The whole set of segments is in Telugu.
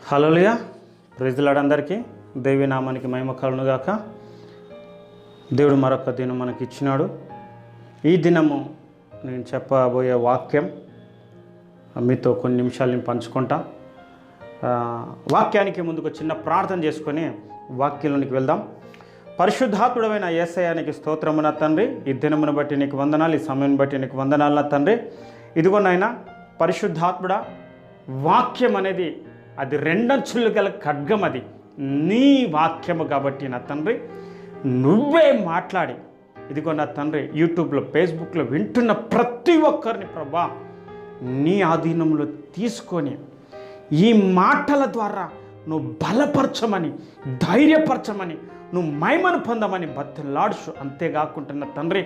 హల్లెలూయా. Praise the Lord. అందరికీ దేవి నామానికి మహిమ కలుగునుగాక. దేవుడు మరొక దినం మనకి ఇచ్చినాడు. ఈ దినము నేను చెప్పబోయే వాక్యం మీతో కొన్ని నిమిషాలు నేను పంచుకుంటా. వాక్యానికి ముందుకు చిన్న ప్రార్థన చేసుకొని వాక్యంలోనికి వెళ్దాం. పరిశుద్ధాత్ముడమైన యేసయ్యానికి స్తోత్రము నా తండ్రి. ఈ దినమును బట్టి నీకు వందనాలు, ఈ సమయం బట్టి నీకు వందనాలు నా తండ్రి. ఇదిగో నాయనా పరిశుద్ధాత్ముడా, వాక్యం అనేది అది రెండంచులు గల ఖడ్గం, అది నీ వాక్యము కాబట్టి నా తండ్రి నువ్వే మాట్లాడి ఇదిగో నా తండ్రి యూట్యూబ్లో ఫేస్బుక్లో వింటున్న ప్రతి ఒక్కరిని ప్రభా నీ ఆధీనంలో తీసుకొని ఈ మాటల ద్వారా నువ్వు బలపరచమని, ధైర్యపరచమని, నువ్వు మహిమను పొందమని బతిలాడుచు. అంతేకాకుండా నా తండ్రి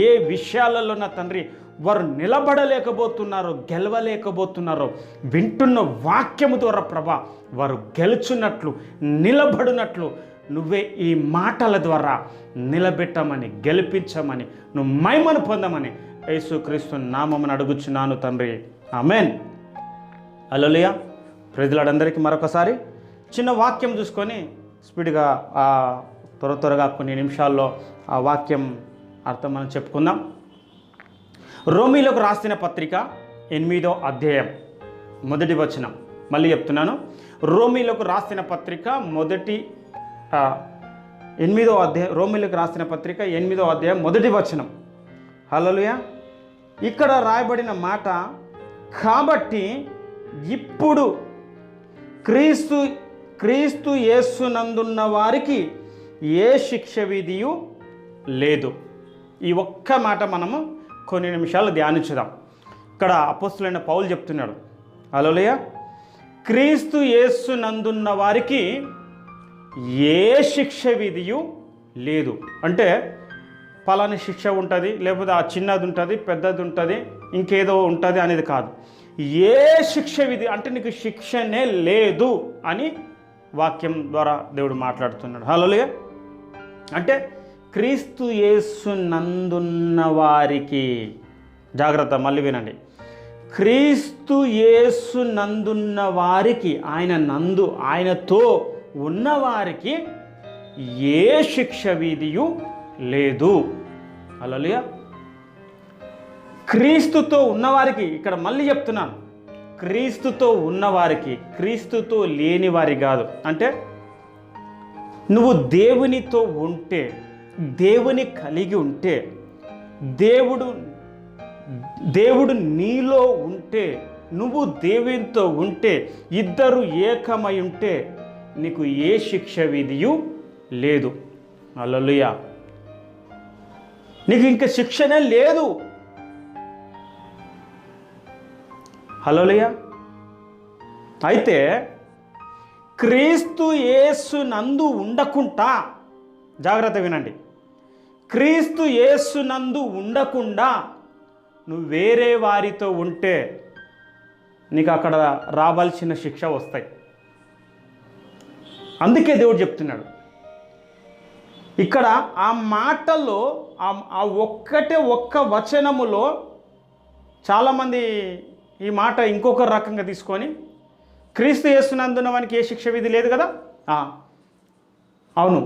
ఏ విషయాలలో నా తండ్రి వారు నిలబడలేకపోతున్నారో, గెలవలేకపోతున్నారో వింటున్న వాక్యము ద్వారా ప్రభా వారు గెలుచున్నట్లు, నిలబడినట్లు నువ్వే ఈ మాటల ద్వారా నిలబెట్టమని, గెలిపించమని, నువ్వు మహిమను పొందమని యేసుక్రీస్తు నామమున అడుగుచున్నాను తండ్రి. ఆమేన్. హల్లెలూయా. Praise the Lord. అందరికీ మరొకసారి చిన్న వాక్యం చూసుకొని స్పీడ్గా త్వరగా కొన్ని నిమిషాల్లో ఆ వాక్యం అర్థం మనం చెప్పుకుందాం. రోమీలకు రాసిన పత్రిక 8వ అధ్యాయం మొదటి వచనం. మళ్ళీ చెప్తున్నాను, రోమీలకు రాసిన పత్రిక 8వ అధ్యాయం, రోమీలకు రాసిన పత్రిక 8వ అధ్యాయం మొదటి వచనం. హల్లెలూయా. ఇక్కడ రాయబడిన మాట, కాబట్టి ఇప్పుడు క్రీస్తు యేసునందున్న వారికి ఏ శిక్ష విధియు లేదు. ఈ ఒక్క మాట మనము కొన్ని నిమిషాలు ధ్యానించుదాం. ఇక్కడ అపోస్తలుడైన పౌలు చెప్తున్నాడు, హల్లెలూయా, క్రీస్తు యేసునందున్న వారికి ఏ శిక్ష విధియు లేదు. అంటే పలాని శిక్ష ఉంటుంది, లేకపోతే ఆ చిన్నది ఉంటుంది, పెద్దది ఉంటుంది, ఇంకేదో ఉంటుంది అనేది కాదు. ఏ శిక్ష విధి అంటే నీకు శిక్షనే లేదు అని వాక్యం ద్వారా దేవుడు మాట్లాడుతున్నాడు. హల్లెలూయా. అంటే క్రీస్తు యేసునందున్న వారికి, జాగ్రత్త మళ్ళీ వినండి, క్రీస్తు యేసునందున్న వారికి, ఆయనతో ఉన్నవారికి ఏ శిక్ష విధియు లేదు. హల్లెలూయా. క్రీస్తుతో ఉన్నవారికి, ఇక్కడ మళ్ళీ చెప్తున్నాను, క్రీస్తుతో ఉన్నవారికి, క్రీస్తుతో లేని వారి కాదు. అంటే నువ్వు దేవునితో ఉంటే, దేవుని కలిగి ఉంటే, దేవుడు నీలో ఉంటే, నువ్వు దేవునితో ఉంటే, ఇద్దరు ఏకమై ఉంటే నీకు ఏ శిక్ష విధియు లేదు. హల్లెలూయా. నీకు ఇంకా శిక్షనే లేదు. హల్లెలూయా. అయితే క్రీస్తు యేసునందు ఉండకుండా, జాగ్రత్త వినండి, క్రీస్తు యేసునందు ఉండకుండా నువ్వు వేరే వారితో ఉంటే నీకు అక్కడ రావాల్సిన శిక్ష వస్తాయి. అందుకే దేవుడు చెప్తున్నాడు ఇక్కడ ఆ మాటల్లో, ఆ ఒక్క వచనములో చాలామంది ఈ మాట ఇంకొక రకంగా తీసుకొని, క్రీస్తు యేసునందున్న వానికి ఏ శిక్ష విధి లేదు కదా. అవును,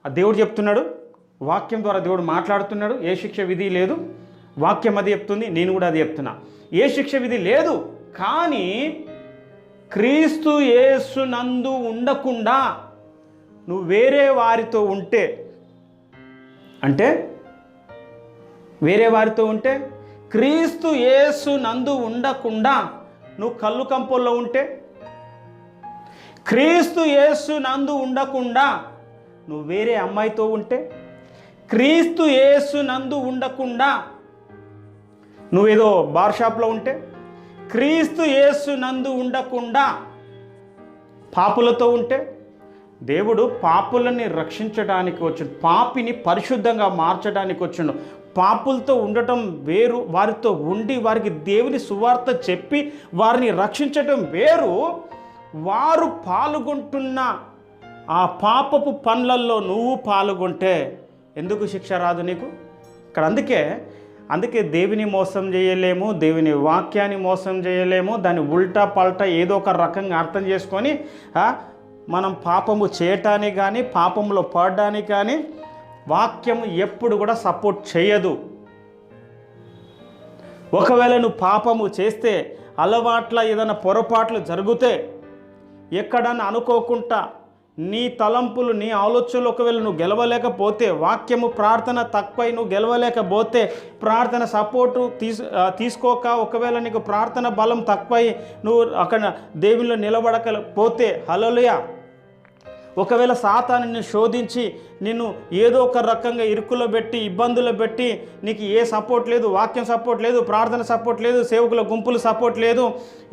ఆ దేవుడు చెప్తున్నాడు, వాక్యం ద్వారా దేవుడు మాట్లాడుతున్నాడు, ఏ శిక్ష విధి లేదు. వాక్యం అది చెప్తుంది, నేను కూడా అది చెప్తున్నా, ఏ శిక్ష విధి లేదు. కానీ క్రీస్తు యేసునందు ఉండకుండా నువ్వు వేరే వారితో ఉంటే, అంటే వేరే వారితో ఉంటే, క్రీస్తు యేసునందు ఉండకుండా నువ్వు కళ్ళు కంపల్లో ఉంటే, క్రీస్తు యేసునందు ఉండకుండా నువ్వు వేరే అమ్మాయితో ఉంటే, క్రీస్తు యేసునందు ఉండకుండా నువ్వేదో బార్ షాప్లో ఉంటే, క్రీస్తు యేసునందు ఉండకుండా పాపులతో ఉంటే, దేవుడు పాపులని రక్షించడానికి వచ్చిండు, పాపిని పరిశుద్ధంగా మార్చడానికి వచ్చిండు. పాపులతో ఉండటం వేరు, వారితో ఉండి వారికి దేవుని సువార్త చెప్పి వారిని రక్షించటం వేరు. వారు పాల్గొంటున్న ఆ పాపపు పనులలో నువ్వు పాల్గొంటే ఎందుకు శిక్ష రాదు నీకు? ఇక్కడ అందుకే అందుకే దేవుని మోసం చేయలేము, దేవుని వాక్యాన్ని మోసం చేయలేము. దాన్ని ఉల్టా పల్టా ఏదో ఒక రకంగా అర్థం చేసుకొని మనం పాపము చేయటానికి కానీ పాపంలో పడడానికి కానీ వాక్యము ఎప్పుడు కూడా సపోర్ట్ చేయదు. ఒకవేళ నువ్వు పాపము చేస్తే, అలవాట్ల ఏదైనా పొరపాట్లు జరిగితే, ఎక్కడన్నా అనుకోకుండా నీ తలంపులు నీ ఆలోచనలు ఒకవేళ నువ్వు గెలవలేకపోతే, వాక్యము ప్రార్థన తక్కువై నువ్వు గెలవలేకపోతే, ప్రార్థన సపోర్టు తీసుకోక ఒకవేళ నీకు ప్రార్థన బలం తక్కువై నువ్వు అక్కడ దేవునిలో నిలబడకపోతే, హల్లెలూయా, ఒకవేళ సాతాను నిన్ను శోధించి నిన్ను ఏదో ఒక రకంగా ఇరుకులో పెట్టి ఇబ్బందులు పెట్టి నీకు ఏ సపోర్ట్ లేదు, వాక్యం సపోర్ట్ లేదు, ప్రార్థన సపోర్ట్ లేదు, సేవకుల గుంపులు సపోర్ట్ లేదు,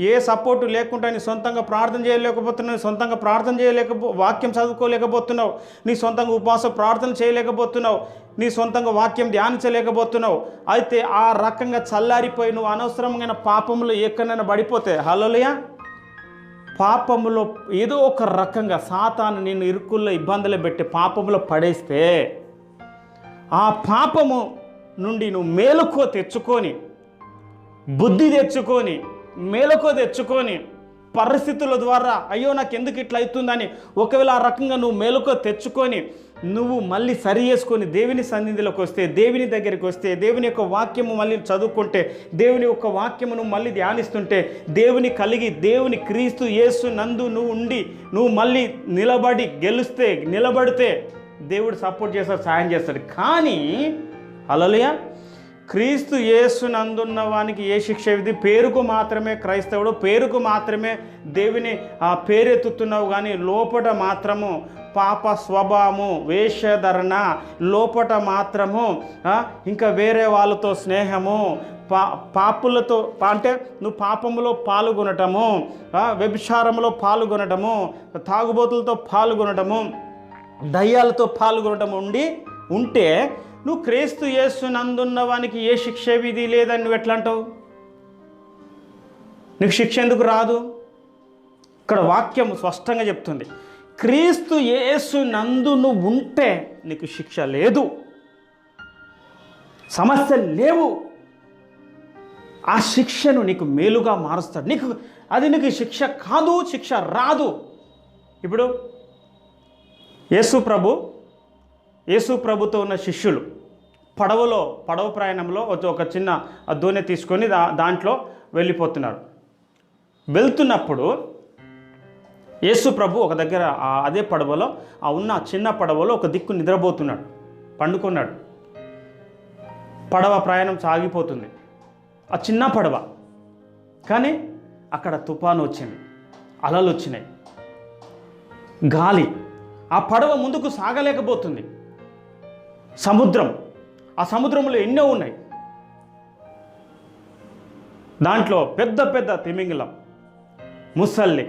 ఏ సపోర్టు లేకుండా నీ సొంతంగా ప్రార్థన చేయలేకపోతున్నావు, సొంతంగా ప్రార్థన వాక్యం చదువుకోలేకపోతున్నావు, నీ సొంతంగా ఉపవాస ప్రార్థన చేయలేకపోతున్నావు, నీ సొంతంగా వాక్యం ధ్యానించలేకపోతున్నావు. అయితే ఆ రకంగా చల్లారిపోయి నువ్వు అనవసరమైన పాపంలో ఎక్కడైనా పడిపోతే, హల్లెలూయా, పాపములో ఏదో ఒక రకంగా సాతాను నిన్ను ఇరుకుల్లో ఇబ్బందులు పెట్టి పాపములో పడేస్తే, ఆ పాపము నుండి నువ్వు మేలుకో తెచ్చుకొని, బుద్ధి తెచ్చుకొని, మేలుకో తెచ్చుకొని, పరిస్థితుల ద్వారా అయ్యో నాకు ఎందుకు ఇట్లా అవుతుందని ఒకవేళ ఆ రకంగా నువ్వు మేలుకో తెచ్చుకొని నువ్వు మళ్ళీ సరి చేసుకొని దేవుని సన్నిధిలోకి వస్తే, దేవుని దగ్గరికి వస్తే, దేవుని యొక్క వాక్యము మళ్ళీ చదువుకుంటే, దేవుని యొక్క వాక్యము నువ్వు మళ్ళీ ధ్యానిస్తుంటే, దేవుని కలిగి దేవుని క్రీస్తు యేసు నందు నువ్వు ఉండి నువ్వు మళ్ళీ నిలబడితే దేవుడు సపోర్ట్ చేస్తాడు, సాయం చేస్తాడు. కానీ హల్లెలూయా, క్రీస్తు యేసు నందున్న వానికి ఏ శిక్ష విధి? పేరుకు మాత్రమే క్రైస్తవుడు, పేరుకు మాత్రమే దేవుని పేరెత్తుతున్నావు, కానీ లోపట మాత్రము పాప స్వభావము, వేషధరణ, లోపట మాత్రము ఇంకా వేరే వాళ్ళతో స్నేహము, పాపులతో అంటే నువ్వు పాపములో పాల్గొనటము, వ్యభిచారంలో పాల్గొనటము, తాగుబోతులతో పాల్గొనటము, దయ్యాలతో పాల్గొనటం ఉంటే నువ్వు క్రీస్తు యేసు నందున్న వానికి ఏ శిక్ష విధి లేదని నువ్వు ఎట్లా అంటావు? నీకు శిక్ష ఎందుకు రాదు? ఇక్కడ వాక్యం స్పష్టంగా చెప్తుంది, క్రీస్తు యేసు నందు నువ్వు ఉంటే నీకు శిక్ష లేదు, సమస్యలు లేవు. ఆ శిక్షను నీకు మేలుగా మారుస్తాడు. నీకు శిక్ష కాదు, శిక్ష రాదు. ఇప్పుడు యేసు ప్రభుతో ఉన్న శిష్యులు పడవ ప్రయాణంలో ఒక చిన్న దోణి తీసుకొని దాంట్లో వెళ్ళిపోతున్నారు. వెళ్తున్నప్పుడు యేసు ప్రభు ఒక దగ్గర అదే పడవలో ఉన్న చిన్న పడవలో ఒక దిక్కు నిద్రపోతున్నాడు, పండుకున్నాడు. పడవ ప్రయాణం సాగిపోతుంది, ఆ చిన్న పడవ. కానీ అక్కడ తుఫాను వచ్చింది, అలలు వచ్చినాయి, గాలి. ఆ పడవ ముందుకు సాగలేకపోతుంది. ఆ సముద్రంలో ఎన్నో ఉన్నాయి. దాంట్లో పెద్ద పెద్ద తిమింగలం, ముసల్లి,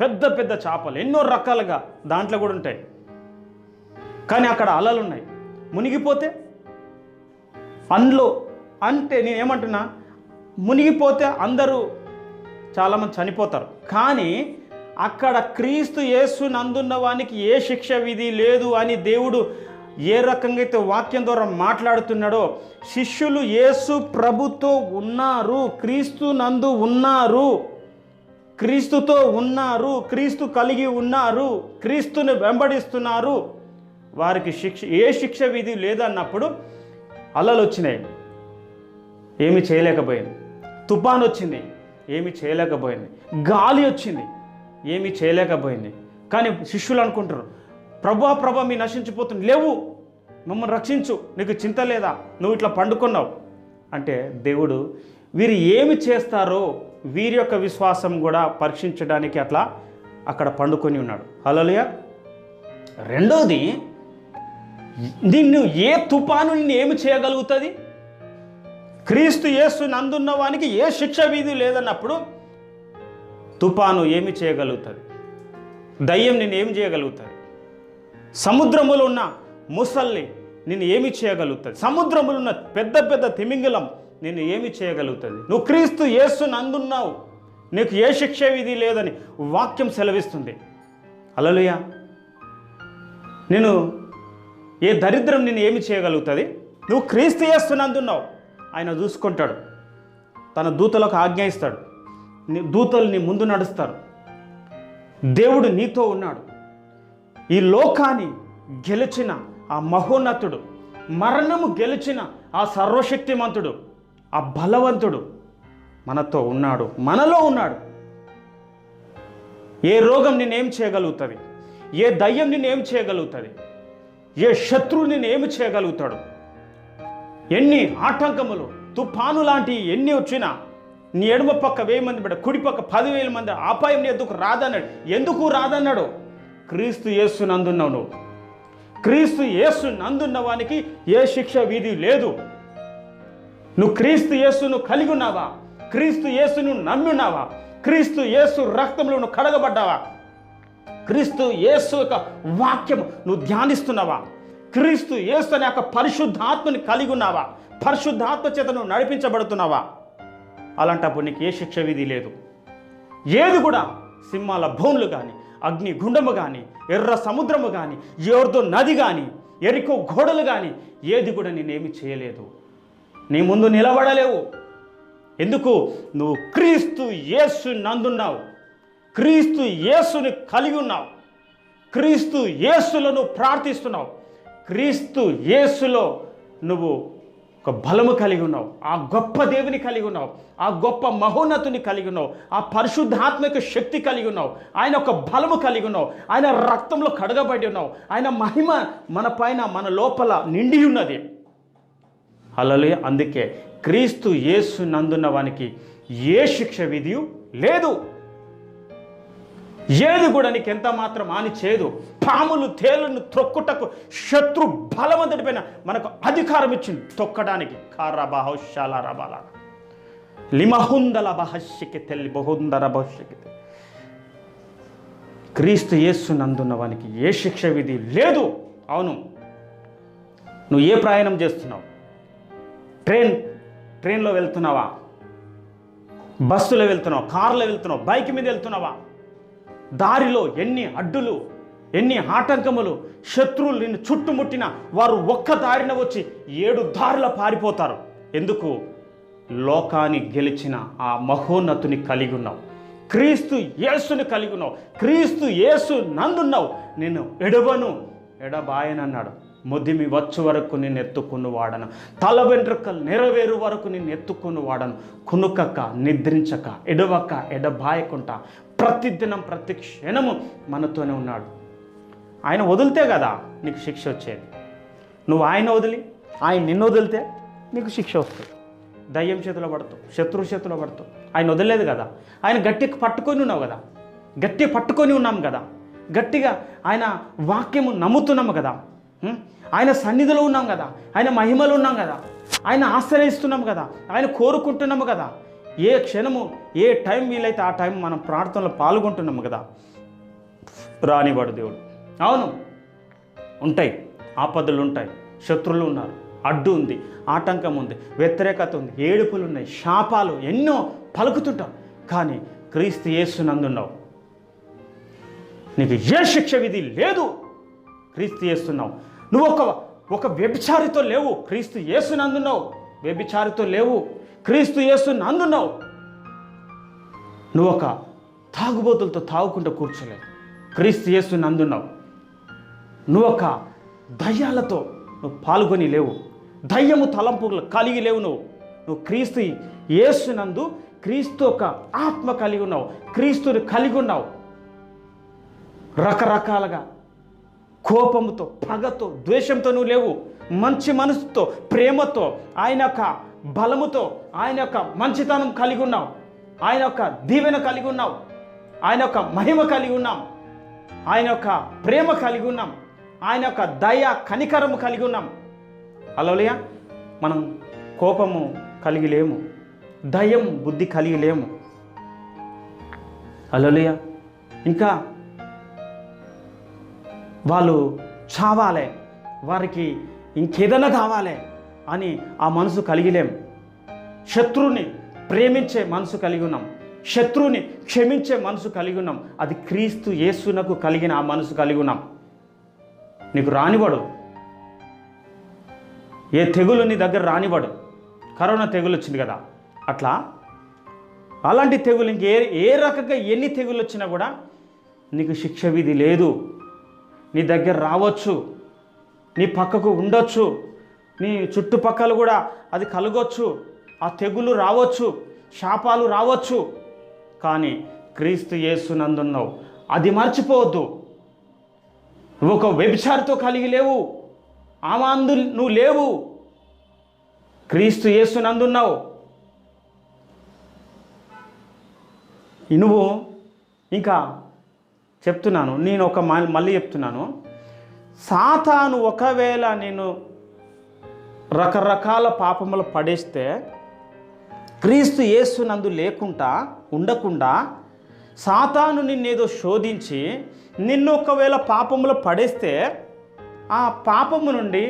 పెద్ద పెద్ద చేపలు, ఎన్నో రకాలుగా దాంట్లో కూడా ఉంటాయి. కానీ అక్కడ అలలు ఉన్నాయి. మునిగిపోతే అంటే నేనేమంటున్నా, మునిగిపోతే అందరూ చాలామంది చనిపోతారు. కానీ అక్కడ క్రీస్తు యేసు నందున్న వానికి ఏ శిక్ష విధి లేదు అని దేవుడు ఏ రకంగా అయితే వాక్యం ద్వారా మాట్లాడుతున్నాడో, శిష్యులు యేసు ప్రభుతో ఉన్నారు, క్రీస్తు నందు ఉన్నారు, క్రీస్తుతో ఉన్నారు, క్రీస్తు కలిగి ఉన్నారు, క్రీస్తుని వెంబడిస్తున్నారు. వారికి ఏ శిక్ష విధి లేదన్నప్పుడు అలలు వచ్చినాయి, ఏమి చేయలేకపోయింది. తుఫాను వచ్చింది, ఏమి చేయలేకపోయింది. గాలి వచ్చింది, ఏమీ చేయలేకపోయింది. కానీ శిష్యులు అనుకుంటారు, ప్రభా మీ నశించిపోతుంది, లేవు, మమ్మల్ని రక్షించు, నీకు చింత లేదా, నువ్వు ఇట్లా పండుకున్నావు అంటే దేవుడు వీరు ఏమి చేస్తారో వీరి యొక్క విశ్వాసం కూడా పరీక్షించడానికి అక్కడ పండుకొని ఉన్నాడు. హల్లెలూయా. రెండోది, నిన్ను ఏ తుఫాను నిన్ను ఏమి చేయగలుగుతుంది? క్రీస్తు యేసు నందున్న వానికి ఏ శిక్ష విధి లేదన్నప్పుడు తుఫాను ఏమి చేయగలుగుతుంది? దయ్యం నిన్ను ఏమి చేయగలుగుతుంది? సముద్రములో ఉన్న ముసల్లి నిన్ను ఏమి చేయగలుగుతుంది? సముద్రములో ఉన్న పెద్ద పెద్ద తిమింగలం నిన్ను ఏమి చేయగలుగుతుంది? నువ్వు క్రీస్తు యేసు నందున్నావు, నీకు ఏ శిక్ష విధి లేదని వాక్యం సెలవిస్తుంది. హల్లెలూయా. ఏ దరిద్రం నిన్ను ఏమి చేయగలుగుతుంది? నువ్వు క్రీస్తు యేసు నందున్నావు, ఆయన చూసుకుంటాడు. తన దూతలకు ఆజ్ఞ ఇస్తాడు. దూతలు నీ ముందు నడుస్తారు. దేవుడు నీతో ఉన్నాడు. ఈ లోకాన్ని గెలిచిన ఆ మహోన్నతుడు, మరణము గెలిచిన ఆ సర్వశక్తిమంతుడు, ఆ బలవంతుడు మనతో ఉన్నాడు, మనలో ఉన్నాడు. ఏ రోగం నిన్నేం చేయగలుగుతుంది? ఏ దయ్యం నిన్నేం చేయగలుగుతుంది? ఏ శత్రువు నిన్నేమి చేయగలుగుతాడు? ఎన్ని ఆటంకములు, తుఫాను లాంటి ఎన్ని వచ్చినా నీ ఎడమ పక్క 1000 మంది బిడ్డ, కుడి పక్క 10,000 మంది అపాయం ఎందుకు రాదన్నాడు? ఎందుకు రాదన్నాడు? క్రీస్తు యేసు నందున్నావు నువ్వు. క్రీస్తు యేసు నందున్న వానికి ఏ శిక్ష విధి లేదు. నువ్వు క్రీస్తు యేసును కలిగి ఉన్నావా? క్రీస్తు యేసును నమ్మి ఉన్నావా? క్రీస్తు యేసు రక్తంలో నువ్వు కడగబడ్డావా? క్రీస్తు యేసు యొక్క వాక్యము నువ్వు ధ్యానిస్తున్నావా? క్రీస్తు యేసు అనే యొక్క పరిశుద్ధాత్మని కలిగి ఉన్నావా? పరిశుద్ధాత్మ చేత నువ్వు నడిపించబడుతున్నావా? అలాంటప్పుడు నీకు ఏ శిక్ష విధి లేదు. ఏది కూడా సింహాల బోన్లు కానీ, అగ్ని గుండము కానీ, ఎర్ర సముద్రము కానీ, యోర్దో నది కానీ, ఎరికో గోడలు కానీ ఏది కూడా నేనేమి చేయలేదు. నీ ముందు నిలబడలేవు. ఎందుకు? నువ్వు క్రీస్తు యేసు నందున్నావు. క్రీస్తు యేసుని కలిగి ఉన్నావు. క్రీస్తు యేసులో నువ్వు ప్రార్థిస్తున్నావు. క్రీస్తు యేసులో నువ్వు ఒక బలము కలిగి ఉన్నావు. ఆ గొప్ప దేవుని కలిగి ఉన్నావు. ఆ గొప్ప మహోన్నతుని కలిగి ఉన్నావు. ఆ పరిశుద్ధాత్మక శక్తి కలిగి ఉన్నావు. ఆయన ఒక బలము కలిగి ఉన్నావు. ఆయన రక్తంలో కడగబడి ఉన్నావు. ఆయన మహిమ మన పైన, మన లోపల నిండి ఉన్నది. హల్లెలూయా. అందుకే క్రీస్తు యేసు నందున్న వానికి ఏ శిక్ష విధి లేదు. ఏది కూడా నీకు ఎంత మాత్రం హాని చేయదు. పాములు తేలును త్రొక్కుటకు శత్రు బలవంతుడి పైన మనకు అధికారం ఇచ్చింది తొక్కడానికి. కారాబాహౌశాలారాబాలా లిమహుందల బహశ్యకి తెల్లి బహుందర భవిష్యకి. క్రీస్తు యేసు నందున్న వానికి ఏ శిక్ష విధి లేదు. అవును, నువ్వు ఏ ప్రయాణం చేస్తున్నావు? ట్రైన్లో వెళ్తున్నావా? బస్సులో వెళ్తున్నావా? కారులో వెళ్తున్నావా? బైక్ మీద వెళ్తున్నావా? దారిలో ఎన్ని అడ్డులు, ఎన్ని ఆటంకములు, శత్రువులు నిన్ను చుట్టుముట్టిన వారు ఒక్క దారిన వచ్చి 7 దారుల పారిపోతారు. ఎందుకు? లోకాన్ని గెలిచిన ఆ మహోన్నతుని కలిగి ఉన్నావు. క్రీస్తు యేసుని కలిగి ఉన్నావు. క్రీస్తు యేసు నందున్నావు. నేను ఎడబాయనన్నాడు. ముదిమి వచ్చు వరకు నిన్ను ఎత్తుకుని వాడను, తల వెంట్రుకలు నెరవేరు వరకు నిన్ను ఎత్తుకుని వాడను. కునుకక, నిద్రించక, ఎడవక, ఎడబాయకుండా ప్రతిదినం ప్రతి క్షణము మనతోనే ఉన్నాడు. ఆయన వదిలితే కదా నీకు శిక్ష వచ్చేది. నువ్వు ఆయన వదిలి ఆయన నిన్ను వదిలితే నీకు శిక్ష వస్తుంది. దయ్యం చేతిలో పడతావు, శత్రువు చేతిలో పడతావు. ఆయన వదిలేదు కదా. ఆయన గట్టిగా పట్టుకొని ఉన్నావు కదా. గట్టిగా పట్టుకొని ఉన్నాం కదా. గట్టిగా ఆయన వాక్యము నమ్ముతున్నాము కదా. ఆయన సన్నిధిలో ఉన్నాం కదా. ఆయన మహిమలో ఉన్నాం కదా. ఆయన ఆశ్రయిస్తున్నాం కదా. ఆయన కోరుకుంటున్నాము కదా. ఏ క్షణము, ఏ టైం వీలైతే ఆ టైం మనం ప్రార్థనలో పాల్గొంటున్నాము కదా. రానివాడు దేవుడు. అవును, ఉంటాయి, ఆపదలు ఉంటాయి, శత్రువులు ఉన్నారు, అడ్డు ఉంది, ఆటంకం ఉంది, వ్యతిరేకత ఉంది, ఏడుపులు ఉన్నాయి, శాపాలు ఎన్నో పలుకుతుంటాం. కానీ క్రీస్తు యేసు నందున్నావు. నీకు ఏ శిక్ష విధి లేదు. క్రీస్తు యేసున్నావు. నువ్వు ఒక వ్యభిచారితో లేవు. క్రీస్తు యేసు నందున్నావు. వ్యభిచారితో లేవు. క్రీస్తు యేసు నందున్నావు. నువ్వు ఒక తాగుబోతులతో తాగుకుంటూ కూర్చోలేవు. క్రీస్తు యేసు నందున్నావు. నువ్వు ఒక దయ్యాలతో నువ్వు పాల్గొని లేవు. దయ్యము తలంపులు కలిగి లేవు. నువ్వు క్రీస్తు యేసు నందు క్రీస్తు ఒక ఆత్మ కలిగి ఉన్నావు. క్రీస్తుని కలిగి ఉన్నావు. రకరకాలుగా కోపముతో, పగతో, ద్వేషంతో నువ్వు లేవు. మంచి మనసుతో, ప్రేమతో, ఆయన యొక్క బలముతో, ఆయన యొక్క మంచితనం కలిగి ఉన్నావు. ఆయన యొక్క దీవెన కలిగి ఉన్నావు. ఆయన యొక్క మహిమ కలిగి ఉన్నాం. ఆయన యొక్క ప్రేమ కలిగి ఉన్నాం. ఆయన యొక్క దయ, కనికరము కలిగి ఉన్నాం. హల్లెలూయా. మనం కోపము కలిగి లేము. దయం బుద్ధి కలిగి లేము. హల్లెలూయా. ఇంకా వాళ్ళు చావాలే, వారికి ఇంకేదైనా కావాలి అని ఆ మనసు కలిగిలేం. శత్రువుని ప్రేమించే మనసు కలిగి ఉన్నాం. శత్రువుని క్షమించే మనసు కలిగి ఉన్నాం. అది క్రీస్తు యేసునకు కలిగిన ఆ మనసు కలిగి ఉన్నాం. నీకు రానివాడు. ఏ తెగులు నీ దగ్గర రానివాడు. కరోనా తెగులు వచ్చింది కదా, అట్లా అలాంటి తెగులు ఏ రకంగా ఎన్ని తెగులు వచ్చినా కూడా నీకు శిక్ష విధి లేదు. నీ దగ్గర రావచ్చు, నీ పక్కకు ఉండొచ్చు, నీ చుట్టుపక్కల కూడా అది కలగొచ్చు, ఆ తెగులు రావచ్చు, శాపాలు రావచ్చు. కానీ క్రీస్తు యేసునందున్నావు, అది మర్చిపోవద్దు. నువ్వు ఒక వ్యభిచారితో కలిగి లేవు, ఆమందు నువ్వు లేవు, క్రీస్తు యేసునందున్నావు. నువ్వు ఇంకా చెప్తున్నాను, నేను మళ్ళీ చెప్తున్నాను, సాతాను ఒకవేళ నేను రకరకాల పాపములు పడేస్తే, క్రీస్తు యేసునందు లేకుండా ఉండకుండా సాతాను నిన్నేదో శోధించి నిన్ను ఒకవేళ పాపములు పడేస్తే, ఆ పాపము నుండి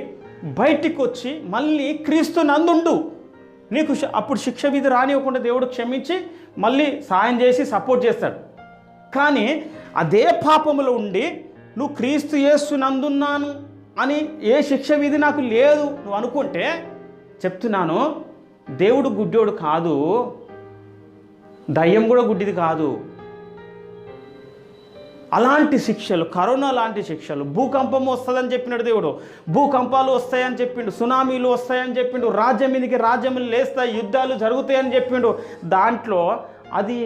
బయటికి వచ్చి మళ్ళీ క్రీస్తు నందుండు. నీకు అప్పుడు శిక్ష విధి రానివ్వకుండా దేవుడు క్షమించి మళ్ళీ సాయం చేసి సపోర్ట్ చేస్తాడు. కానీ అదే పాపములో ఉండి నువ్వు క్రీస్తు యేసు నందున్నాను అని ఏ శిక్ష విధి నాకు లేదు నువ్వు అనుకుంటే, చెప్తున్నాను, దేవుడు గుడ్డోడు కాదు, దయ్యం కూడా గుడ్డిది కాదు. అలాంటి శిక్షలు, కరోనా లాంటి శిక్షలు, భూకంపం వస్తుందని చెప్పినాడు దేవుడు, భూకంపాలు వస్తాయని చెప్పిండు, సునామీలు వస్తాయని చెప్పిండు, రాజ్యం మీదకి రాజ్యములు లేస్తాయి, యుద్ధాలు జరుగుతాయని చెప్పిండు. దాంట్లో అది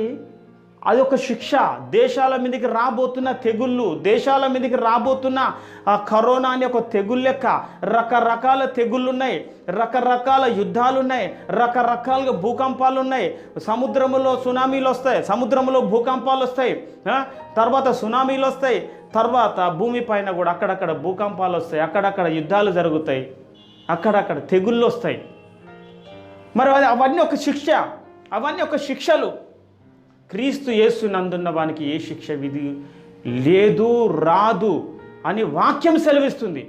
ఒక శిక్ష. దేశాల మీదకి రాబోతున్న తెగుళ్ళు, దేశాల మీదకి రాబోతున్న కరోనా అనే ఒక తెగుళ్ళు లెక్క రకరకాల తెగుళ్ళు ఉన్నాయి, రకరకాల యుద్ధాలు ఉన్నాయి, రకరకాలుగా భూకంపాలు ఉన్నాయి. సముద్రంలో సునామీలు వస్తాయి, సముద్రంలో భూకంపాలు వస్తాయి, తర్వాత సునామీలు వస్తాయి, తర్వాత భూమిపైన కూడా అక్కడక్కడ భూకంపాలు వస్తాయి, అక్కడక్కడ యుద్ధాలు జరుగుతాయి, అక్కడక్కడ తెగుళ్ళు వస్తాయి. మరి అవన్నీ ఒక శిక్ష, అవన్నీ ఒక శిక్షలు. క్రీస్తు యేసు నందున్న వానికి ఏ శిక్ష విధి లేదు, రాదు అని వాక్యం సెలవిస్తుంది.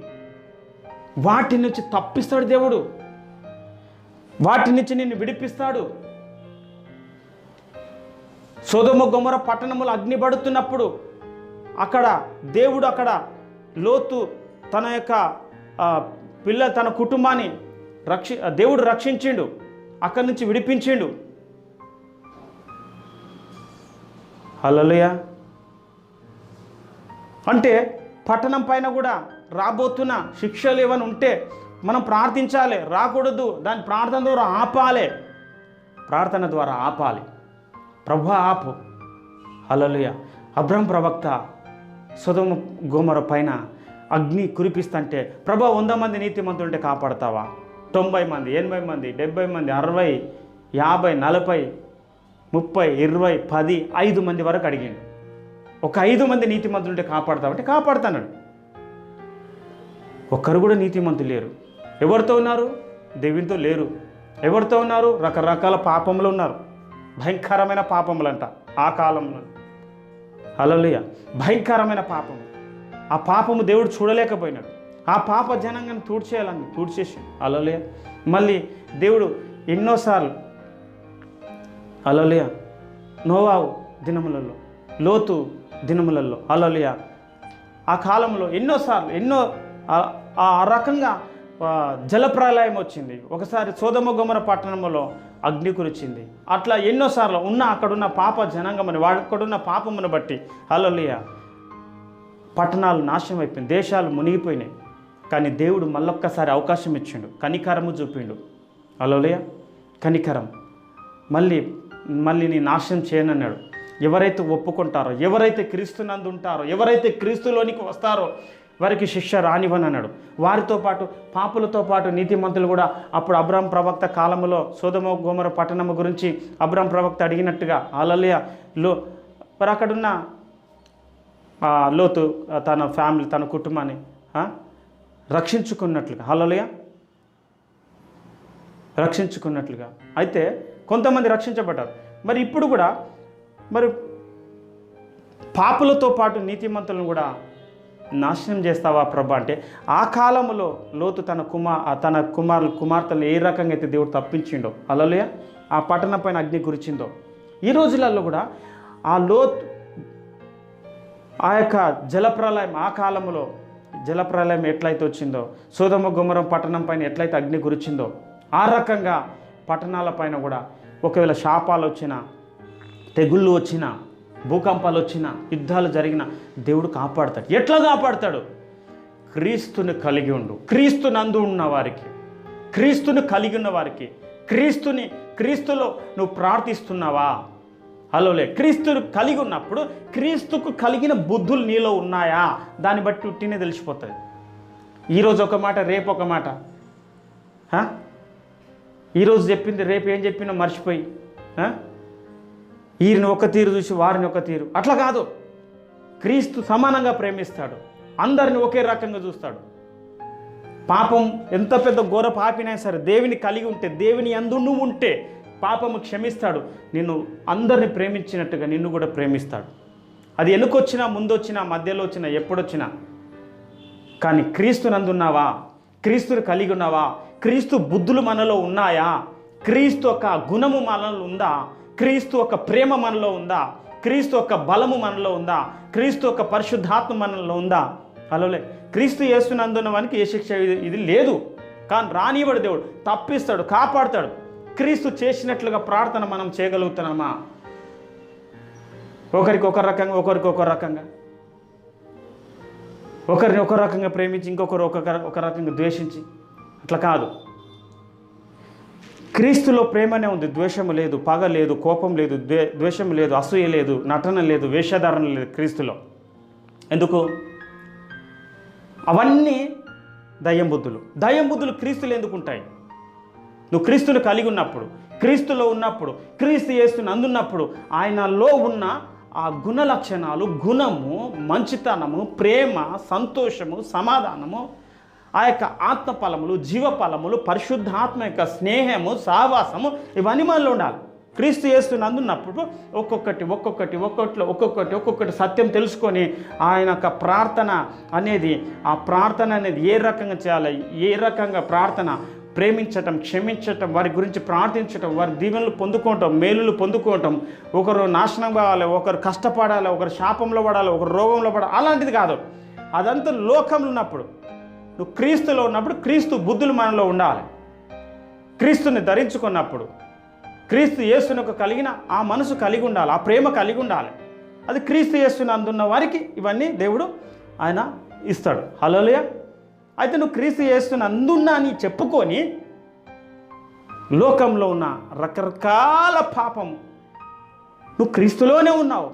వాటి నుంచి తప్పిస్తాడు దేవుడు, వాటి నుంచి నిన్ను విడిపిస్తాడు. సొదొమ గొమొర పట్టణములు అగ్ని పడుతున్నప్పుడు దేవుడు లోతు తన యొక్క తన కుటుంబాన్ని దేవుడు రక్షించిండు, అక్కడి నుంచి విడిపించిండు. హల్లెలూయా. అంటే పట్టణం పైన కూడా రాబోతున్న శిక్షలు ఏమైనా ఉంటే మనం ప్రార్థించాలి, రాకూడదు, దాని ప్రార్థన ద్వారా ఆపాలి, ప్రార్థన ద్వారా ఆపాలి. ప్రభు ఆపు. హల్లెలూయా. అబ్రహాం ప్రవక్త సొదొమ గొమొర పైన అగ్ని కురిపిస్తుంటే, ప్రభు 100 మంది నీతిమంతులుంటే కాపాడతావా? 90 మంది, 80 మంది, 70 మంది, 60, 50, 40, 30, 20, 10, 5 మంది వరకు అడిగాడు. ఒక 5 మంది నీతిమంతులుంటే కాపాడతావంటే కాపాడుతున్నాడు. ఒక్కరు కూడా నీతిమంతులు లేరు. ఎవరితో ఉన్నారు? దేవునితో లేరు. ఎవరితో ఉన్నారు? రకరకాల పాపములు ఉన్నారు, భయంకరమైన పాపములంట ఆ కాలంలో. హల్లెలూయా. భయంకరమైన పాపము. ఆ పాపము దేవుడు చూడలేకపోయినాడు. ఆ పాప జనాంగాన్ని తూడ్చేసి హల్లెలూయా. మళ్ళీ దేవుడు ఎన్నోసార్లు హల్లెలూయా నోవాహు దినములలో, లోతు దినములలో హల్లెలూయా ఆ కాలంలో ఎన్నో ఆ రకంగా జలప్రలయం వచ్చింది. ఒకసారి సొదొమ గొమొర పట్టణంలో అగ్ని కురిచింది. అట్లా ఎన్నోసార్లు అక్కడున్న పాప జనాంగమని అక్కడున్న పాపమును బట్టి హల్లెలూయా పట్టణాలు నాశనం అయిపోయింది, దేశాలు మునిగిపోయినాయి. కానీ దేవుడు మళ్ళొక్కసారి అవకాశం ఇచ్చిండు, కనికరము చూపిండు. హల్లెలూయా. కనికరం. మళ్ళీ నీ నాశనం చేయనన్నాడు. ఎవరైతే ఒప్పుకుంటారో, ఎవరైతే క్రీస్తునందు ఉంటారో, ఎవరైతే క్రీస్తులోనికి వస్తారో వారికి శిక్ష రానివ్వనన్నాడు. వారితో పాటు పాపులతో పాటు నీతిమంతులు కూడా అప్పుడు అబ్రహాం ప్రవక్త కాలంలో సొదొమ గొమొర పట్టణము గురించి అబ్రహాం ప్రవక్త అడిగినట్టుగా హల్లెలూయా మరి అక్కడున్న లోతు తన ఫ్యామిలీ, తన కుటుంబాన్ని రక్షించుకున్నట్లుగా హల్లెలూయా రక్షించుకున్నట్లుగా. అయితే కొంతమంది రక్షించబడ్డారు. మరి ఇప్పుడు కూడా మరి పాపులతో పాటు నీతిమంతులను కూడా నాశనం చేస్తావా ప్రభు అంటే, ఆ కాలంలో లోతు తన కుమార్తెలను ఏ రకంగా అయితే దేవుడు తప్పించిండో హల్లెలూయా ఆ పట్టణం పైన అగ్ని కురిచిందో, ఈ రోజులలో కూడా ఆ లోతు ఆ యొక్క జలప్రలయం, ఆ కాలంలో జలప్రలయం ఎట్లయితే వచ్చిందో, సొదొమ గొమొర పట్టణం పైన ఎట్లయితే అగ్ని కురిచిందో, ఆ రకంగా పట్టణాలపైన కూడా ఒకవేళ శాపాలు వచ్చినా, తెగుళ్ళు వచ్చినా, భూకంపాలు వచ్చినా, యుద్ధాలు జరిగినా దేవుడు కాపాడతాడు. ఎట్లా కాపాడతాడు? క్రీస్తుని కలిగి ఉండు. క్రీస్తు నందు ఉన్న వారికి, క్రీస్తుని కలిగి ఉన్న వారికి, క్రీస్తులో నువ్వు ప్రార్థిస్తున్నావా? హలోలే, క్రీస్తుని కలిగి ఉన్నప్పుడు క్రీస్తుకు కలిగిన బుద్ధులు నీలో ఉన్నాయా? దాన్ని బట్టి ఉట్టినే తెలిసిపోతుంది. ఈరోజు ఒక మాట, రేపు ఒక మాట. ఈరోజు చెప్పింది రేపు ఏం చెప్పినా మర్చిపోయి వీరిని ఒక తీరు చూసి వారిని ఒక తీరు, అట్లా కాదు. క్రీస్తు సమానంగా ప్రేమిస్తాడు, అందరిని ఒకే రకంగా చూస్తాడు. పాపం ఎంత పెద్ద ఘోర పాపినా సరే దేవుని కలిగి ఉంటే, దేవుని యందు నువ్వు ఉంటే పాపము క్షమిస్తాడు. నిన్ను అందరిని ప్రేమించినట్టుగా నిన్ను కూడా ప్రేమిస్తాడు. అది వెనుకొచ్చినా, ముందొచ్చినా, మధ్యలో వచ్చినా, ఎప్పుడొచ్చినా. కానీ క్రీస్తు నందున్నావా? క్రీస్తుని కలిగి ఉన్నావా? క్రీస్తు బుద్ధులు మనలో ఉన్నాయా? క్రీస్తు ఒక గుణము మనలో ఉందా? క్రీస్తు ఒక ప్రేమ మనలో ఉందా? క్రీస్తు ఒక బలము మనలో ఉందా? క్రీస్తు ఒక పరిశుద్ధాత్మ మనలో ఉందా? అలోలే, క్రీస్తు యేసునందున్న వానికి ఏ శిక్ష ఇది లేదు. కానీ రానివాడు దేవుడు తప్పిస్తాడు, కాపాడుతాడు. క్రీస్తు చేసినట్లుగా ప్రార్థన మనం చేయగలుగుతున్నామా? ఒకరికి ఒక రకంగా, ఒకరికి ఒక రకంగా, ఒకరిని ఒక రకంగా ప్రేమించి ఇంకొకరు ఒక రకంగా ద్వేషించి, అట్లా కాదు. క్రీస్తులో ప్రేమనే ఉంది, ద్వేషము లేదు, పగ లేదు, కోపం లేదు, ద్వేషం లేదు, అసూయ లేదు, నటన లేదు, వేషధారణ లేదు క్రీస్తులో. ఎందుకు? అవన్నీ దయ్యం బుద్ధులు క్రీస్తులు ఎందుకు ఉంటాయి? నువ్వు క్రీస్తుని కలిగి ఉన్నప్పుడు, క్రీస్తులో ఉన్నప్పుడు, క్రీస్తు యేసుని అందున్నప్పుడు ఆయనలో ఉన్న ఆ గుణ లక్షణాలు, గుణము, మంచితనము, ప్రేమ, సంతోషము, సమాధానము, ఆ యొక్క ఆత్మ ఫలములు, జీవ ఫలములు, పరిశుద్ధాత్మ యొక్క స్నేహము, సహవాసము, ఇవన్నీ మనలో ఉండాలి. క్రీస్తు యేసుని అందున్నప్పుడు ఒక్కొక్కటి సత్యం తెలుసుకొని ఆయన యొక్క ప్రార్థన అనేది, ఆ ప్రార్థన అనేది ఏ రకంగా చేయాలి, ఏ రకంగా ప్రార్థన, ప్రేమించటం, క్షమించటం, వారి గురించి ప్రార్థించటం, వారి దీవెనలు పొందుకోవటం, మేలులు పొందుకోవటం, ఒకరు నాశనం కావాలి, ఒకరు కష్టపడాలి, ఒకరు శాపంలో పడాలి, ఒకరు రోగంలో పడాలి, అలాంటిది కాదు. అదంతా లోకంలో ఉన్నప్పుడు. నువ్వు క్రీస్తులో ఉన్నప్పుడు క్రీస్తు బుద్ధులు మనలో ఉండాలి. క్రీస్తుని ధరించుకున్నప్పుడు క్రీస్తు యేసునకు కలిగిన ఆ మనసు కలిగి ఉండాలి, ఆ ప్రేమ కలిగి ఉండాలి. అది క్రీస్తు యేసుని అందున్న వారికి ఇవన్నీ దేవుడు ఆయన ఇస్తాడు. హల్లెలూయా. అయితే నువ్వు క్రీస్తు యేసుని అందున్నా అని చెప్పుకొని లోకంలో ఉన్న రకరకాల పాపము, నువ్వు క్రీస్తులోనే ఉన్నావు,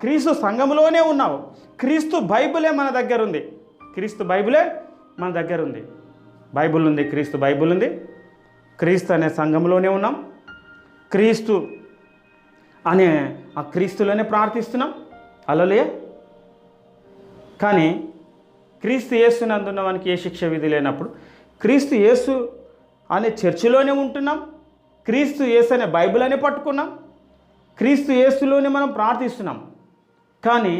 క్రీస్తు సంఘములోనే ఉన్నావు, క్రీస్తు బైబిలే మన దగ్గర ఉంది, క్రీస్తు బైబిలే మన దగ్గర ఉంది, బైబిల్ ఉంది, క్రీస్తు బైబిల్ ఉంది, క్రీస్తు అనే సంఘంలోనే ఉన్నాం, క్రీస్తు అనే ఆ క్రీస్తులోనే ప్రార్థిస్తున్నాం. హల్లెలూయా. కానీ క్రీస్తు యేసునందున్న వానికి ఏ శిక్ష విధి లేనప్పుడు క్రీస్తు యేసు అనే చర్చిలోనే ఉంటున్నాం, క్రీస్తు యేసు అనే బైబిల్ అనే పట్టుకున్నాం, క్రీస్తు యేసులోనే మనం ప్రార్థిస్తున్నాం. కానీ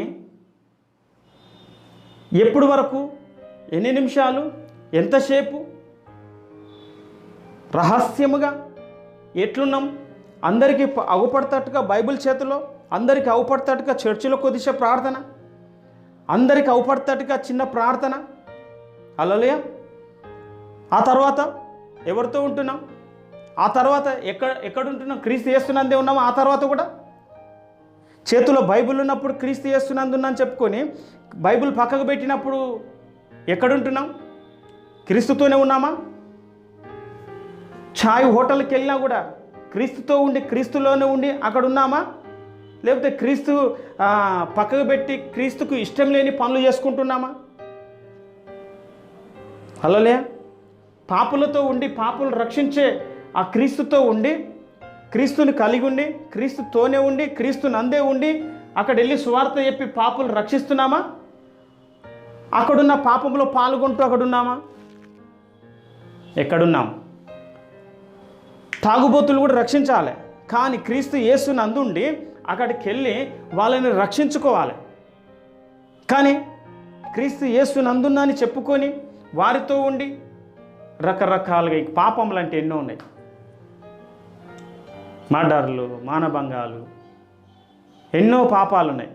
ఎప్పుడు వరకు, ఎన్ని నిమిషాలు, ఎంతసేపు రహస్యముగా ఎట్లున్నాం? అందరికీ అగుపడతట్టుగా బైబిల్ చేతిలో, అందరికీ అవుపడతట్టుగా చర్చిలో కొద్దిసే ప్రార్థన, అందరికీ అవుపడతట్టుగా చిన్న ప్రార్థన. హల్లెలూయా. ఆ తర్వాత ఎవరితో ఉంటున్నాం? ఆ తర్వాత ఎక్కడ ఉంటున్నాం? క్రీస్తు యేసునందే ఉన్నాము. ఆ తర్వాత కూడా చేతిలో బైబిల్ ఉన్నప్పుడు క్రీస్తు యేసునందున్నాను చెప్పుకొని బైబిల్ పక్కకు పెట్టినప్పుడు ఎక్కడుంటున్నాం? క్రీస్తుతోనే ఉన్నామా? ఛాయ్ హోటల్కి వెళ్ళినా కూడా క్రీస్తుతో ఉండి, క్రీస్తులోనే ఉండి అక్కడ ఉన్నామా? లేకపోతే క్రీస్తు పక్కకు పెట్టి క్రీస్తుకు ఇష్టం లేని పనులు చేసుకుంటున్నామా? హల్లెలూయా. పాపులతో ఉండి, పాపులు రక్షించే ఆ క్రీస్తుతో ఉండి, క్రీస్తుని కలిగి ఉండి, క్రీస్తుతోనే ఉండి, క్రీస్తు నందే ఉండి అక్కడ వెళ్ళి సువార్త చెప్పి పాపులు రక్షిస్తున్నామా? అక్కడున్న పాపంలో పాల్గొంటూ అక్కడున్నామా? ఎక్కడున్నాం? తాగుబోతులు కూడా రక్షించాలి, కానీ క్రీస్తు యేసుని అందుండి అక్కడికి వెళ్ళి వాళ్ళని రక్షించుకోవాలి. కానీ క్రీస్తు యేసుని అందున్నా అని చెప్పుకొని వారితో ఉండి రకరకాలుగా పాపములు అంటే ఎన్నో ఉన్నాయి. మర్డర్లు, మానభంగాలు, ఎన్నో పాపాలు ఉన్నాయి.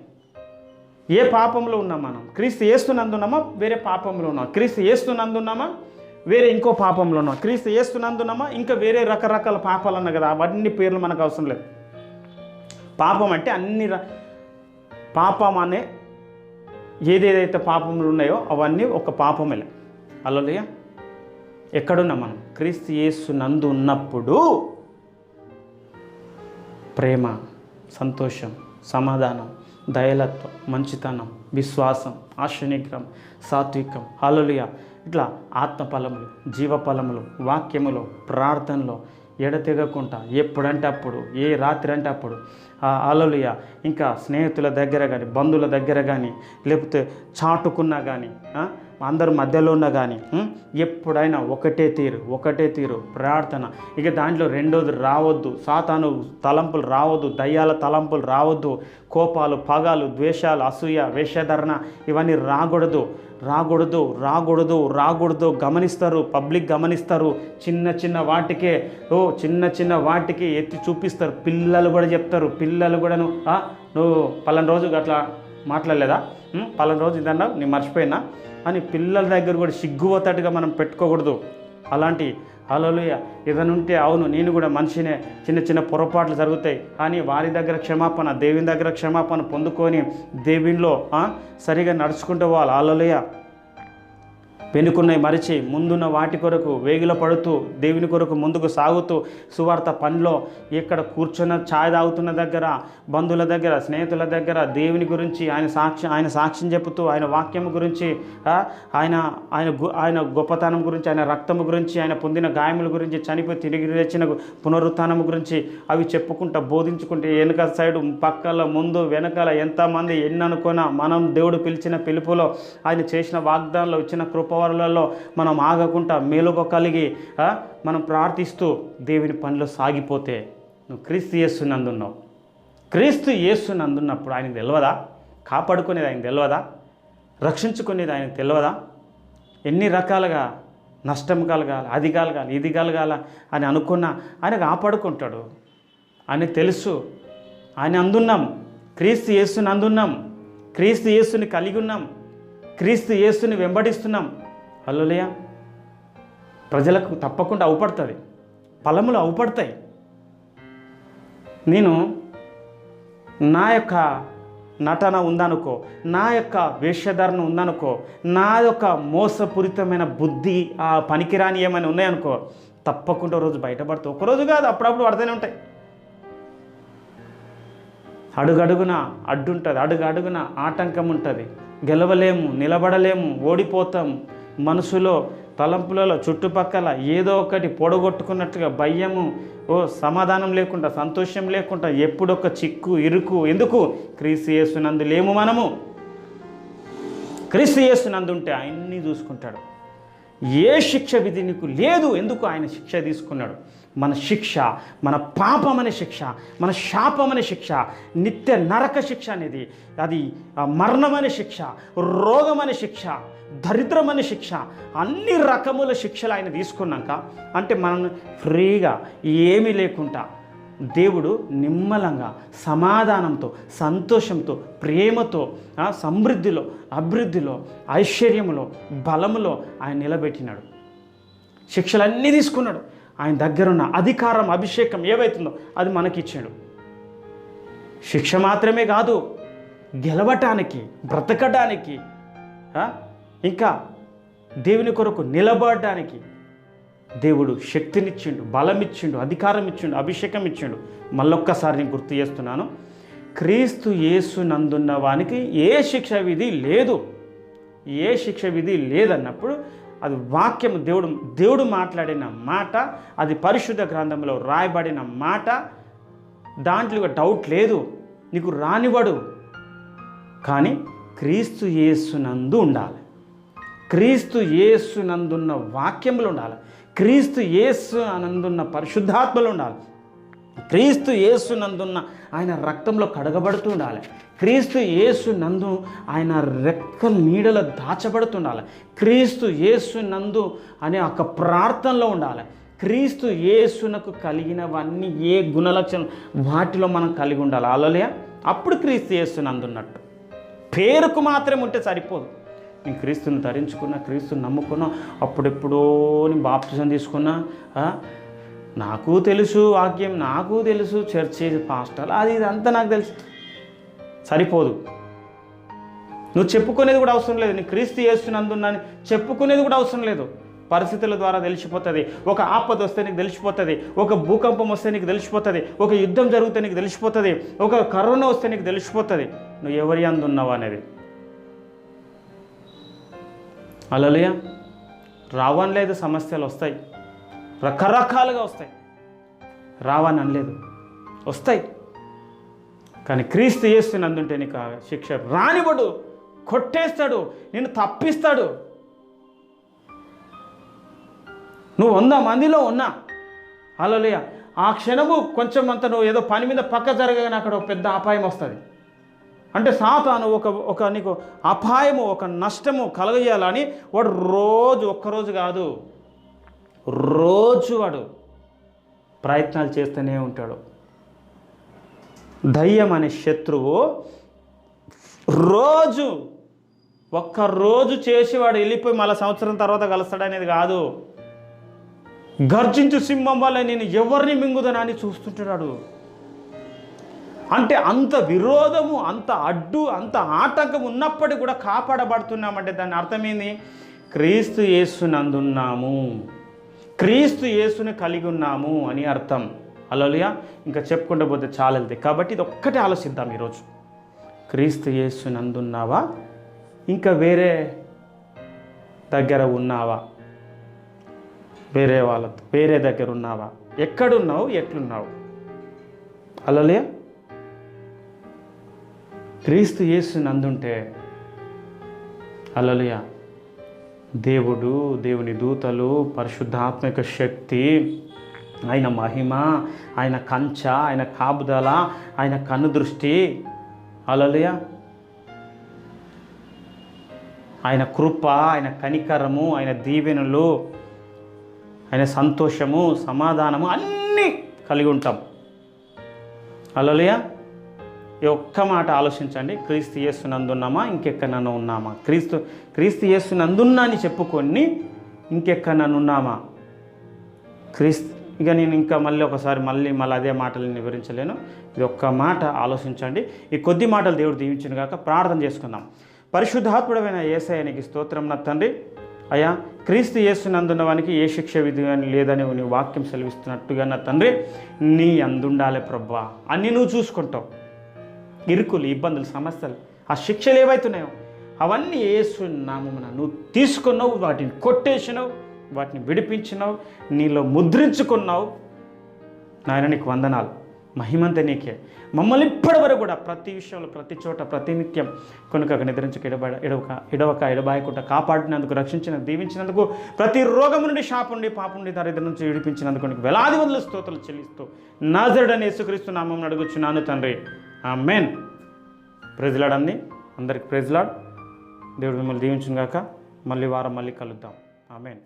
ఏ పాపంలో ఉన్నాం మనం? క్రీస్తు యేసునందున్నామా? వేరే పాపంలో ఉన్నామా? క్రీస్తు యేసునందున్నామా? వేరే ఇంకో పాపంలో ఉన్నాం. క్రీస్తు యేసునందున్నామా ఇంకా వేరే రకరకాల పాపాలు అన్నా కదా, అవన్నీ పేర్లు మనకు అవసరం లేదు. పాపం అంటే పాపం అనే ఏదేదైతే పాపములు ఉన్నాయో అవన్నీ ఒక పాపమే. హల్లెలూయా. ఎక్కడున్నాం మనం? క్రీస్తు యేసునందు ఉన్నప్పుడు ప్రేమ, సంతోషం, సమాధానం, దయలత్వం, మంచితనం, విశ్వాసం, ఆశనిగ్రహం, సాత్వికం, హల్లెలూయా, ఇట్లా ఆత్మఫలములు, జీవఫలములు, వాక్యములు, ప్రార్థనలో ఎడతెగకుండా ఎప్పుడంటే అప్పుడు, ఏ రాత్రి అంటే అప్పుడు, హల్లెలూయా, ఇంకా స్నేహితుల దగ్గర కానీ, బంధువుల దగ్గర కానీ, లేకపోతే చాటుకున్నా కానీ, అందరు మధ్యలో ఉన్నా కానీ, ఎప్పుడైనా ఒకటే తీరు ప్రార్థన. ఇక దాంట్లో రెండోది రావద్దు, సాతాను తలంపులు రావద్దు, దయ్యాల తలంపులు రావద్దు, కోపాలు, పగాలు, ద్వేషాలు, అసూయ, వేషధరణ ఇవన్నీ రాకూడదు. గమనిస్తారు, పబ్లిక్ గమనిస్తారు. చిన్న వాటికి ఎత్తి చూపిస్తారు. పిల్లలు కూడా చెప్తారు. పిల్లలు కూడాను నువ్వు పలానా రోజు అట్లా మాట్లాడలేదా, పలానా రోజు ఇదన్నా నేను మర్చిపోయినా అని పిల్లల దగ్గర కూడా సిగ్గుపోతట్టుగా మనం పెట్టుకోకూడదు. అలాంటి హల్లెలూయా ఏదైనా ఉంటే అవును నేను కూడా మనిషినే, చిన్న పొరపాట్లు జరుగుతాయి కానీ వారి దగ్గర క్షమాపణ, దేవుని దగ్గర క్షమాపణ పొందుకొని దేవునిలో సరిగా నడుచుకుంటూ పోవాలి. హల్లెలూయా. వెనుకున్నవి మరిచి ముందున్న వాటి కొరకు వేగిల పడుతూ దేవుని కొరకు ముందుకు సాగుతూ సువార్త పనిలో ఇక్కడ కూర్చున్న ఛాయ్ తాగుతున్న దగ్గర, బంధువుల దగ్గర, స్నేహితుల దగ్గర దేవుని గురించి ఆయన సాక్ష్యం చెబుతూ, ఆయన వాక్యం గురించి, ఆయన గొప్పతనం గురించి, ఆయన రక్తము గురించి, ఆయన పొందిన గాయముల గురించి, చనిపోయి తిరిగి లేచిన పునరుత్థానం గురించి అవి చెప్పుకుంటా బోధించుకుంటే వెనుక సైడు పక్కల ముందు వెనకాల ఎంతమంది ఎన్ననుకున్నా మనం దేవుడు పిలిచిన పిలుపులో ఆయన చేసిన వాగ్దానంలో ఇచ్చిన కృపవరాలలో మనం ఆగకుండా మేలుకో కలిగి మనం ప్రార్థిస్తూ దేవుని పనిలో సాగిపోతే నువ్వు క్రీస్తు యేసునందున్నావు. క్రీస్తు యేసునందున్నప్పుడు ఆయనకు తెలియదా? కాపాడుకునేది ఆయనకు తెలియదా? రక్షించుకునేది ఆయనకు తెలియదా? ఎన్ని రకాలుగా నష్టం కలగాలి, అది కలగాలి, ఇది కలగాల అని అనుకున్నా ఆయన కాపాడుకుంటాడు. ఆయనకు తెలుసు. ఆయన అందున్నాం, క్రీస్తు యేసుని అందున్నాం, క్రీస్తు యేసుని కలిగి ఉన్నాం, క్రీస్తు యేసుని వెంబడిస్తున్నాం. హల్లెలూయా. ప్రజలకు తప్పకుండా అవుపడుతుంది, ఫలములు అవుపడతాయి. నేను నా యొక్క నటన ఉందనుకో, నా యొక్క వేషధారణ ఉందనుకో, నా యొక్క మోసపూరితమైన బుద్ధి, ఆ పనికిరాని ఏమైనా ఉన్నాయనుకో, తప్పకుండా రోజు బయటపడుతుంది. ఒకరోజు కాదు, అప్పుడప్పుడు పడుతూనే ఉంటాయి. అడుగడుగున అడ్డుంటుంది, అడుగడుగున ఆటంకం ఉంటుంది. గెలవలేము, నిలబడలేము, ఓడిపోతాం. మనసులో, తలంపులలో, చుట్టుపక్కల ఏదో ఒకటి పొడగొట్టుకున్నట్టుగా భయము, సమాధానం లేకుండా, సంతోషం లేకుండా, ఎప్పుడొక చిక్కు, ఇరుకు. ఎందుకు? క్రీస్తు యేసునందు లేము మనము. క్రీస్తు యేసునందు ఉంటే ఆయన్ని చూసుకుంటాడు. ఏ శిక్ష విధి నీకు లేదు. ఎందుకు? ఆయన శిక్ష తీసుకున్నాడు. మన శిక్ష, మన పాపమనే శిక్ష, మన శాపమనే శిక్ష, నిత్య నరక శిక్ష అనేది, అది మరణమనే శిక్ష, రోగమనే శిక్ష, దరిద్రమనే శిక్ష, అన్ని రకముల శిక్షలు ఆయన తీసుకున్నాక అంటే మనం ఫ్రీగా ఏమీ లేకుండా దేవుడు నిమ్మలంగా, సమాధానంతో, సంతోషంతో, ప్రేమతో, సమృద్ధిలో, అభివృద్ధిలో, ఐశ్వర్యములో, బలములో ఆయన నిలబెట్టినాడు. శిక్షలన్నీ తీసుకున్నాడు. ఆయన దగ్గరున్న అధికారం, అభిషేకం ఏవైతుందో అది మనకిచ్చాడు. శిక్ష మాత్రమే కాదు, గెలవటానికి, బ్రతకడానికి, ఇంకా దేవుని కొరకు నిలబడడానికి దేవుడు శక్తినిచ్చిండు, బలం ఇచ్చిండు, అధికారం ఇచ్చిండు, అభిషేకం ఇచ్చిండు. మళ్ళొక్కసారి నేను గుర్తు చేస్తున్నాను, క్రీస్తు యేసునందున్న వానికి ఏ శిక్ష విధి లేదు. ఏ శిక్ష విధి లేదన్నప్పుడు అది వాక్యం, దేవుడు మాట్లాడిన మాట, అది పరిశుద్ధ గ్రంథంలో రాయబడిన మాట, దాంట్లో డౌట్ లేదు. నీకు రానివాడు. కానీ క్రీస్తు యేసునందు ఉండాలి. క్రీస్తు యేసునందున్న వాక్యములు ఉండాలి. క్రీస్తు యేసునందున్న పరిశుద్ధాత్మలు ఉండాలి. క్రీస్తు యేసునందున్న ఆయన రక్తంలో కడగబడుతూ ఉండాలి. క్రీస్తు యేసునందు ఆయన రెక్కల నీడలో దాచబడుతుండాలి. క్రీస్తు యేసునందు అనే ఒక ప్రార్థనలో ఉండాలి. క్రీస్తు యేసునకు కలిగినవన్నీ ఏ గుణలక్షణం వాటిలో మనం కలిగి ఉండాలి. హల్లెలూయా. అప్పుడు క్రీస్తు యేసునందు ఉన్నట్టు. పేరుకు మాత్రమే ఉంటే సరిపోదు. నేను క్రీస్తుని ధరించుకున్నా, క్రీస్తుని నమ్ముకున్నా, అప్పుడెప్పుడో నేను బాప్తిజం తీసుకున్నా, నాకు తెలుసు వాక్యం, నాకు తెలుసు చర్చి పాస్టర్, అది ఇదంతా నాకు తెలుసు, సరిపోదు. నువ్వు చెప్పుకునేది కూడా అవసరం లేదు. నీ క్రీస్తు యేసునందున్నాని చెప్పుకునేది కూడా అవసరం లేదు. పరిస్థితుల ద్వారా తెలిసిపోతుంది. ఒక ఆపద వస్తే నీకు తెలిసిపోతుంది, ఒక భూకంపం వస్తే నీకు తెలిసిపోతుంది, ఒక యుద్ధం జరిగితే నీకు తెలిసిపోతుంది, ఒక కరోనా వస్తే నీకు తెలిసిపోతుంది నువ్వు ఎవరి అందు ఉన్నావు అనేది. హల్లెలూయా. రావని లేదు, సమస్యలు వస్తాయి, రకరకాలుగా వస్తాయి, రావని అనలేదు, వస్తాయి. కానీ క్రీస్తు యేసునందుంటే నీకు శిక్ష రానివ్వడు, కొట్టేస్తాడు, నిన్ను తప్పిస్తాడు. నువ్వు 100 మందిలో ఉన్నా, హల్లెలూయా, ఆ క్షణము కొంచెం అంత నువ్వు ఏదో పని మీద పక్క జరగగానే అక్కడ ఒక పెద్ద అపాయం వస్తుంది. అంటే సాతాను ఒక నీకు అపాయము, ఒక నష్టము కలగజేయాలని వాడు ఒక్కరోజు కాదు, రోజు వాడు ప్రయత్నాలు చేస్తూనే ఉంటాడు. దయ్యం అనే శత్రువు ఒక్కరోజు చేసి వాడు వెళ్ళిపోయి మళ్ళీ సంవత్సరం తర్వాత కలుస్తాడనేది కాదు. గర్జించు సింహం వల్ల నేను ఎవరిని మింగుదనని చూస్తుంటాడు. అంటే అంత విరోధము, అంత అడ్డు, అంత ఆటంకం ఉన్నప్పటికీ కూడా కాపాడబడుతున్నామంటే దాని అర్థమేంది? క్రీస్తు యేసునందున్నాము, క్రీస్తు యేసుని కలిగి ఉన్నాము అని అర్థం. హల్లెలూయా. ఇంకా చెప్పుకుంటూ పోతే చాలా వెళ్తాయి. కాబట్టి ఇది ఒక్కటే ఆలోచిద్దాం ఈరోజు. క్రీస్తు యేసునందున్నావా? ఇంకా వేరే దగ్గర ఉన్నావా? వేరే దగ్గర ఉన్నావా? ఎక్కడున్నావు? ఎట్లున్నావు? హల్లెలూయా. క్రీస్తు యేసునందుంటే హల్లెలూయా, దేవుడు, దేవుని దూతలు, పరిశుద్ధాత్మిక శక్తి, ఆయన మహిమ, ఆయన కంచ, ఆయన కాపుదల, ఆయన కన్నుదృష్టి, హల్లెలూయా, ఆయన కృప, ఆయన కనికరము, ఆయన దీవెనలు, ఆయన సంతోషము, సమాధానము అన్నీ కలిగి ఉంటాం. హల్లెలూయా. ఈ ఒక్క మాట ఆలోచించండి. క్రీస్తు యేసునందున్నామా? ఇంకెక్కడన్నా ఉన్నామా? క్రీస్తు యేసునందున్నా అని చెప్పుకొని ఇంకెక్కడన్నా ఇక నేను ఇంకా మళ్ళీ అదే మాటలను వివరించలేను. ఇది ఒక్క మాట ఆలోచించండి. ఈ కొద్ది మాటలు దేవుడు దీవించిన గాక. ప్రార్థన చేసుకుందాం. పరిశుద్ధాత్ముడైన యేసయ్య నీకు స్తోత్రం నా తండ్రి. అయ్యా, క్రీస్తు యేసునందున్న వానికి ఏ శిక్ష విధి అని లేదని నీ వాక్యం సెలవిస్తున్నట్టుగా నా తండ్రి, నీ అందుండాలి ప్రభువా. అన్నీ నువ్వు చూసుకుంటావు. ఇరుకులు, ఇబ్బందులు, సమస్యలు, ఆ శిక్షలు ఏవైతున్నాయో అవన్నీ యేసు నామమున నువ్వు తీసుకున్నావు, వాటిని కొట్టేసినావు, వాటిని విడిపించినావు, నీలో ముద్రించుకున్నావు. నాయన నీకు వందనాలు. మహిమంతా నీకే. మమ్మల్ని ఇప్పటి వరకు కూడా ప్రతి విషయంలో, ప్రతి చోట, ప్రతినిత్యం కొనుక నిద్రించక ఎడబాయకుండా కాపాడినందుకు, రక్షించినందుకు, దీవించినందుకు, ప్రతి రోగం నుండి, శాపం నుండి, పాపం నుండి, దరిద్రం నుంచి విడిపించినందుకు నీకు వేలాది వందల స్తోత్రాలు చెల్లిస్తూ నాజరుడైన యేసుక్రీస్తు నామమున అడుగుచున్నాను తండ్రి. ఆమేన్. ప్రైజ్ లార్డ్ అండి. అందరికి ప్రైజ్ లార్డ్. దేవుడు మిమ్మల్ని దీవించును గాక. మళ్ళీ వారం కలుద్దాం. ఆమేన్.